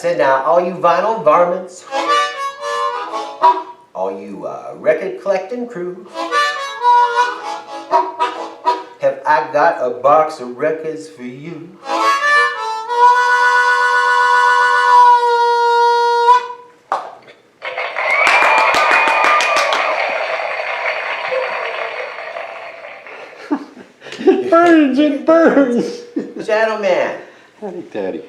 said, now, all you vinyl varmints, all you record collecting crew, have I got a box of records for you? Burns, it burns! Gentlemen, Howdy, Daddy.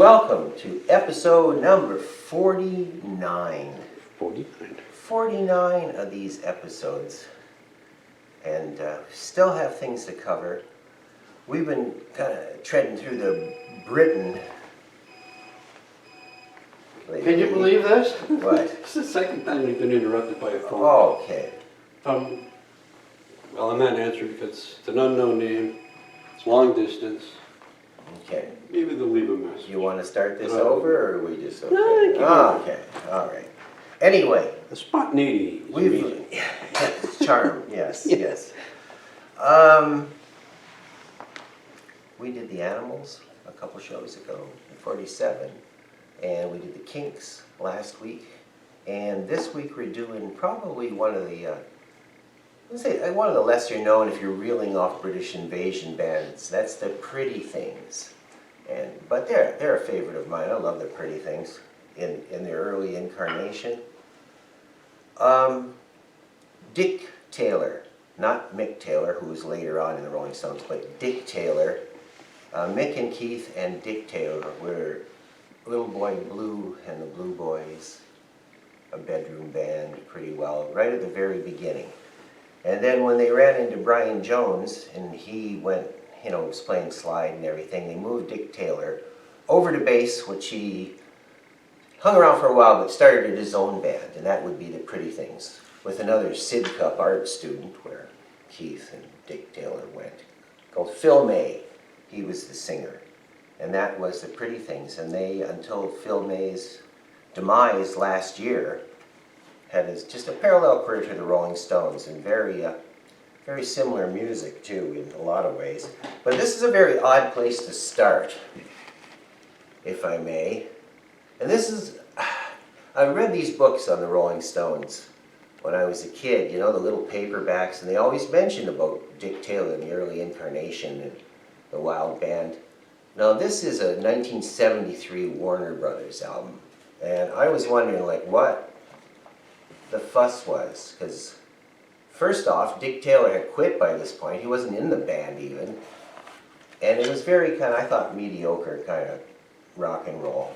welcome to episode number 49. 49. 49 of these episodes. And still have things to cover. We've been kind of treading through the Britain lately. Can you believe this? What? It's the second time we've been interrupted by a phone. Okay. Well, I'm not answering because it's an unknown name. It's long distance. Okay. Maybe they'll leave a message. You want to start this over, or are we just okay? No, keep Oh, okay. All right. Anyway, The spontaneity is amazing. charm. Yes, yes. We did the Animals a couple shows ago, 47, and we did the Kinks last week, and this week we're doing probably one of the one of the lesser known, if you're reeling off British invasion bands. That's the Pretty Things, but they're a favorite of mine. I love the Pretty Things in their early incarnation. Dick Taylor, not Mick Taylor, who was later on in the Rolling Stones, but Dick Taylor. Mick and Keith and Dick Taylor were Little Boy Blue and the Blue Boys, a bedroom band, pretty well, right at the very beginning. And then when they ran into Brian Jones and he went, was playing slide and everything, they moved Dick Taylor over to bass, which he hung around for a while but started his own band, and that would be the Pretty Things, with another Sid Cup art student where Keith and Dick Taylor went, called Phil May. He was the singer, and that was the Pretty Things. And they, until Phil May's demise last year, had just a parallel career to the Rolling Stones, and very similar music too in a lot of ways. But this is a very odd place to start, if I may. And this is, I read these books on the Rolling Stones when I was a kid, the little paperbacks, and they always mentioned about Dick Taylor in the early incarnation and the Wild Band. Now this is a 1973 Warner Brothers album, and I was wondering what the fuss was, because first off, Dick Taylor had quit by this point. He wasn't in the band even, and it was very I thought, mediocre kind of rock and roll.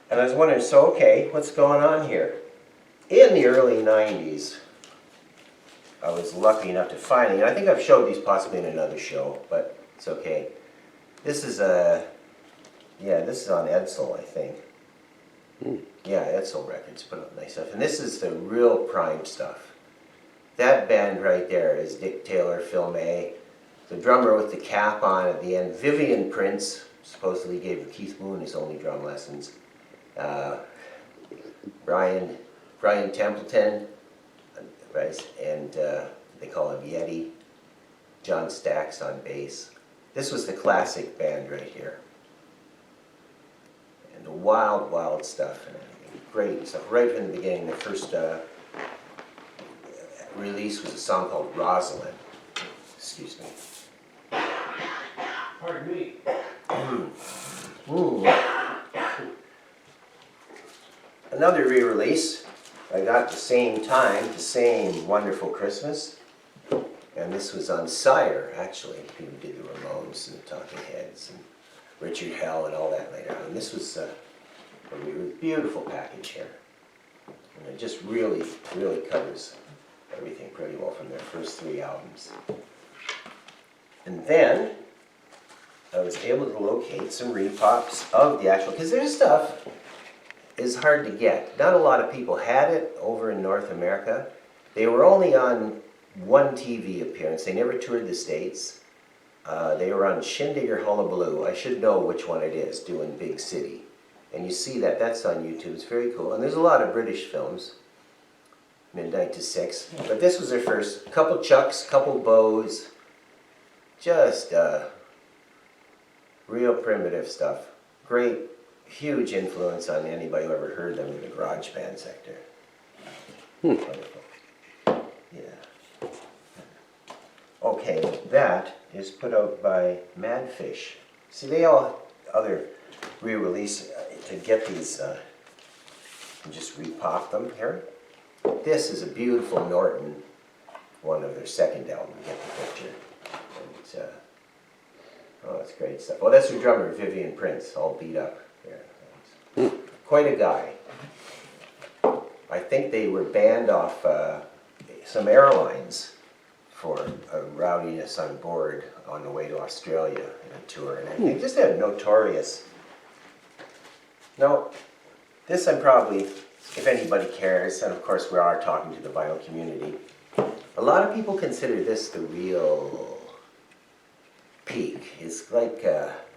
And I was wondering, so okay, what's going on here? In the early 90s, I was lucky enough to find it. I think I've showed these possibly in another show, but it's okay. This is on Edsel, I think. Yeah, Edsel Records put up nice stuff. And this is the real prime stuff. That band right there is Dick Taylor, Phil May, the drummer with the cap on at the end, Vivian Prince, supposedly gave Keith Moon his only drum lessons. Brian Templeton, right, and they call him Yeti. John Stax on bass. This was the classic band right here. And the wild, wild stuff. And great stuff. Right from the beginning, the first release was a song called Rosalind. Excuse me. Pardon me. Another re-release I got the same time, the same Wonderful Christmas, and this was on Sire, actually, who did the Ramones and the Talking Heads and Richard Hell and all that later on. And this was a beautiful package here, and it just really, really covers everything pretty well from their first 3 albums. And then I was able to locate some repops of the actual, because their stuff is hard to get. Not a lot of people had it over in North America. They were only on one TV appearance. They never toured the States. They were on Shindig or Hullabaloo. I should know which one it is, doing Big City. And you see that's on YouTube. It's very cool. And there's a lot of British films, Midnight to 6. But this was their first. Couple Chucks, couple bows. Just real primitive stuff. Great huge influence on anybody who ever heard them in the garage band sector. Wonderful. Yeah. Okay, that is put out by Madfish. See, they all other re-release to get these. And just repop them here. This is a beautiful Norton, one of their second album. Get the picture. And, oh, that's great stuff. Oh, that's their drummer, Vivian Prince, all beat up here. Quite a guy. I think they were banned off some airlines for rowdiness on board on the way to Australia in a tour. And they just had notorious. No, this I'm probably, if anybody cares, and of course we are talking to the vinyl community, a lot of people consider this the real peak. It's like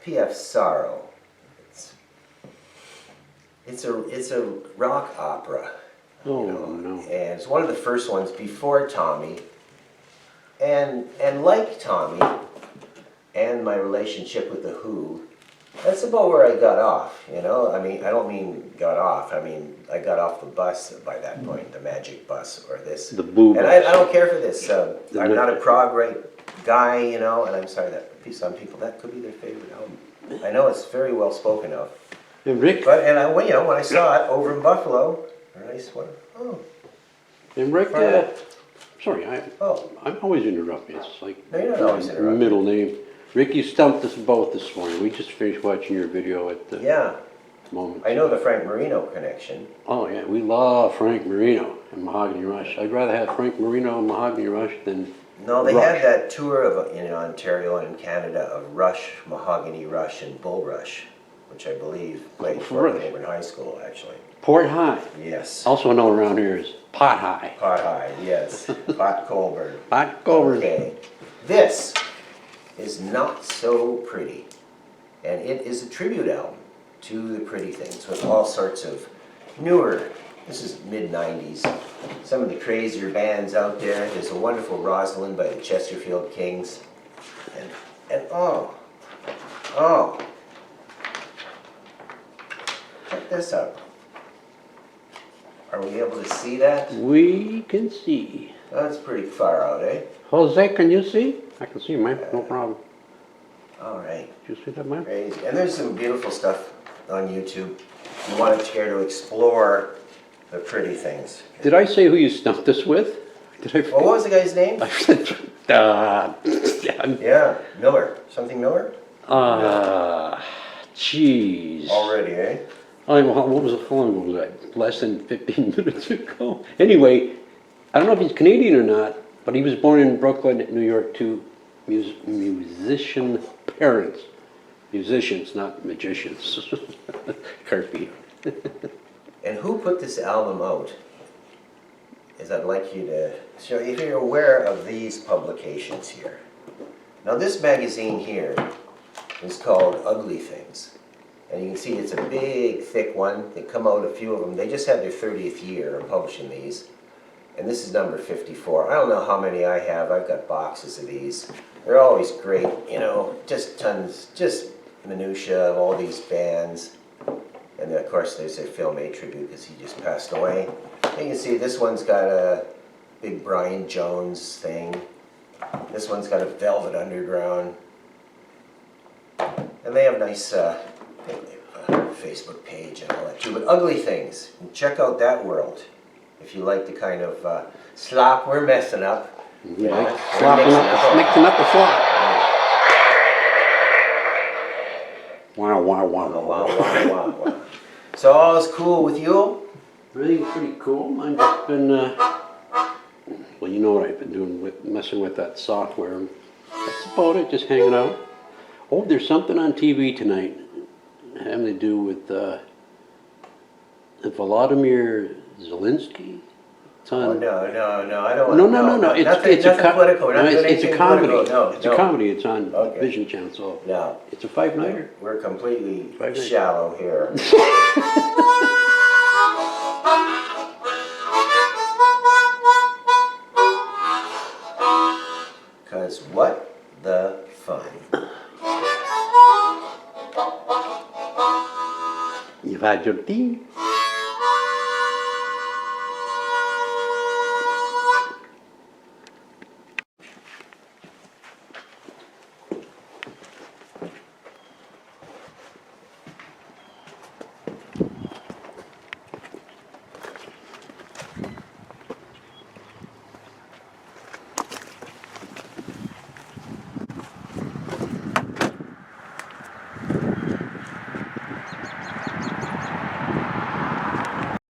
P.F. Sorrow. It's a rock opera. Oh, you know, no. And it's one of the first ones before Tommy. And like Tommy and my relationship with The Who, that's about where I got off, you know? I mean, I don't mean got off. I mean, I got off the bus by that point, the magic bus or this. The boo And bus. I don't care for this. I'm not a prog rock guy, you know, and I'm sorry that some people, that could be their favorite album. I know it's very well spoken of. And Rick, But, and I, you know, when I saw it over in Buffalo, a nice one. Oh, and Rick, Right. sorry, oh, I'm always interrupting. It's like no, you're not always interrupting. middle name. Rick, you stumped us both this morning. We just finished watching your video at the Yeah, moment. I know the Frank Marino connection. Oh yeah, we love Frank Marino and Mahogany Rush. I'd rather have Frank Marino and Mahogany Rush than No, they Rush. had that tour of in Ontario and Canada of Rush, Mahogany Rush, and Bull Rush, which I believe played for Really? over in high school, actually. Port High. Yes. Also known around here as Pot High. Pot High, yes. Pot Colburn. Pot Colburn. Okay. This is Not So Pretty, and it is a tribute album to the Pretty Things with all sorts of newer, this is mid-90s, some of the crazier bands out there. There's a wonderful Rosalind by the Chesterfield Kings, and oh, check this out. Are we able to see that? We can see. That's pretty far out, eh? Jose, can you see? I can see, man. No problem. All right. Did you see that, man? Crazy. And there's some beautiful stuff on YouTube. You want to care to explore the Pretty Things. Did I say who you stumped us with? Did I? Well, what was the guy's name? Yeah, Miller. Something Miller? Jeez. Already, eh? What was how long was that? Less than 15 minutes ago. Anyway, I don't know if he's Canadian or not, but he was born in Brooklyn, New York, to musician parents. Musicians, not magicians. Carpy. And who put this album out? Is I'd like you to show if you're aware of these publications here. Now this magazine here is called Ugly Things. And you can see it's a big, thick one. They come out, a few of them. They just had their 30th year of publishing these. And this is number 54. I don't know how many I have. I've got boxes of these. They're always great, you know, just tons, just minutia of all these bands. And then, of course, there's a Phil May tribute because he just passed away. And you can see this one's got a big Brian Jones thing. This one's got a Velvet Underground. And they have nice Facebook page and all that too. But Ugly Things, check out that world if you like the kind of slop we're messing up. Yeah, We're mixing up the slop. Wow, wow, wow. Oh, wow, wow, wow, wow. So all is cool with you? Everything's pretty cool. I've just been, well, you know what I've been doing with messing with that software. That's about it, just hanging out. Oh, there's something on TV tonight having to do with Volodymyr Zelensky. It's on. Oh, no, I don't want No, to. no. Nothing It's political. We're not doing it's a anything comedy. political. No, It's no. a comedy. It's on Okay. Vision Channel. So No. it's a 5-nighter. We're completely 5-nighter. shallow here. Because what the fun. You've had your tea?